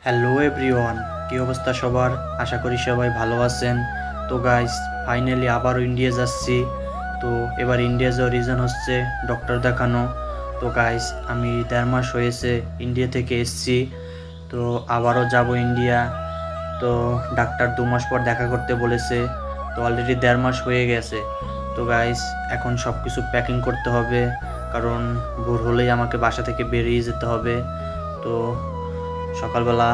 Hello everyone, কী অবস্থা সবার? আশা করি সবাই ভালো আছেন। তো গাইস, ফাইনালি আবারও ইন্ডিয়া যাচ্ছি। তো এবার ইন্ডিয়া যাওয়ার রিজন হচ্ছে ডক্টর দেখানো। তো গাইস, আমি 1.5 মাস হয়েছে ইন্ডিয়া থেকে এসেছি। তো আবারও যাব ইন্ডিয়া। তো ডাক্তার 2 মাস পর দেখা করতে বলেছে। তো অলরেডি 1.5 মাস হয়ে গেছে। তো গাইস, এখন সব কিছু প্যাকিং করতে হবে, কারণ ভোর হলেই আমাকে বাসা থেকে বেরিয়ে যেতে হবে। তো সকালবেলা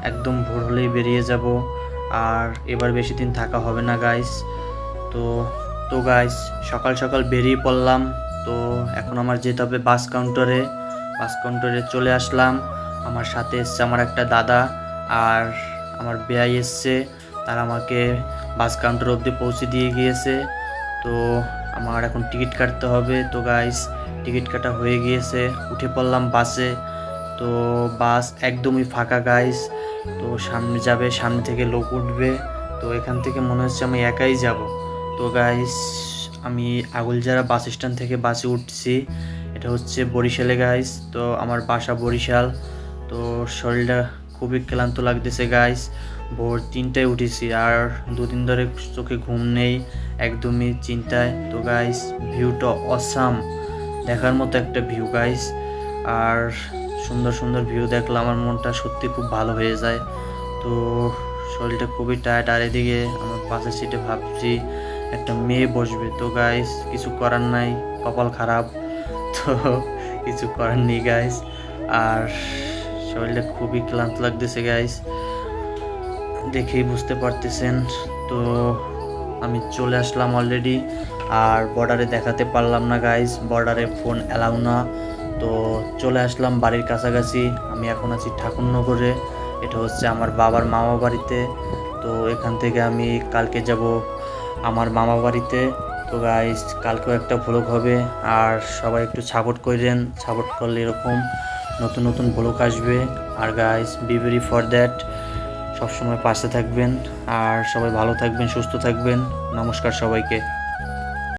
একদম ভোর হলেই বেরিয়ে যাব, আর এবার বেশি দিন থাকা হবে না গাইস। তো তো গাইস, সকাল সকাল বেরিয়ে পড়লাম। তো এখন আমার যেতে হবে বাস কাউন্টারে চলে আসলাম। আমার সাথে এসছে আমার একটা দাদা, আর আমার বেয়াই এসছে। তারা আমাকে বাস কাউন্টার অবধি পৌঁছে দিয়ে গিয়েছে। তো আমার এখন টিকিট কাটতে হবে। তো গাইস, টিকিট কাটা হয়ে গিয়েছে, উঠে পড়লাম বাসে। তো বাস একদমই ফাঁকা গাইস। তো সামনে থেকে লোক উঠবে। তো এখান থেকে মনে হচ্ছে আমি একাই যাব। তো গাইস, আমি আগুলজারা বাস স্ট্যান্ড থেকে বাসে উঠছি। এটা হচ্ছে বরিশালে গাইস। তো আমার বাসা বরিশাল। তো শরীরটা খুবই ক্লান্ত লাগতেছে গাইস। ভোর 3টায় উঠেছি, আর 2 দিন ধরে চোখে ঘুম নেই, একদমই চিন্তায়। তো গাইস, ভিউটা অসাম, দেখার মতো একটা ভিউ গাইস। আর সুন্দর সুন্দর ভিউ দেখলে আমার মনটা সত্যি খুব ভালো হয়ে যায়। তো শরীরটা খুবই টায়ার্ড, আর এদিকে আমার পাশের সিটে ভাবছি একটা মেয়ে বসবে। তো গাইস, কিছু করার নাই, কপাল খারাপ। তো কিছু করার নেই গাইস। আর শরীরটা খুবই ক্লান্ত লাগতেছে গাইস, দেখেই বুঝতে পারতেছেন। তো আমি চলে আসলাম অলরেডি, আর বর্ডারে দেখাতে পারলাম না গাইস, বর্ডারে ফোন অ্যালাউ না। তো চলে আসলাম বাড়ির কাছাকাছি। আমি এখন আছি ঠাকুরনগরে। এটা হচ্ছে আমার বাবার মামা বাড়িতে। তো এখান থেকে আমি কালকে যাব আমার মামা বাড়িতে। তো গাইস, কালকেও একটা ভ্লগ হবে, আর সবাই একটু সাপোর্ট করলে এরকম নতুন নতুন ভ্লগ আসবে। আর guys, be very for that, সবসময় পাশে থাকবেন, আর সবাই ভালো থাকবেন, সুস্থ থাকবেন। নমস্কার সবাইকে।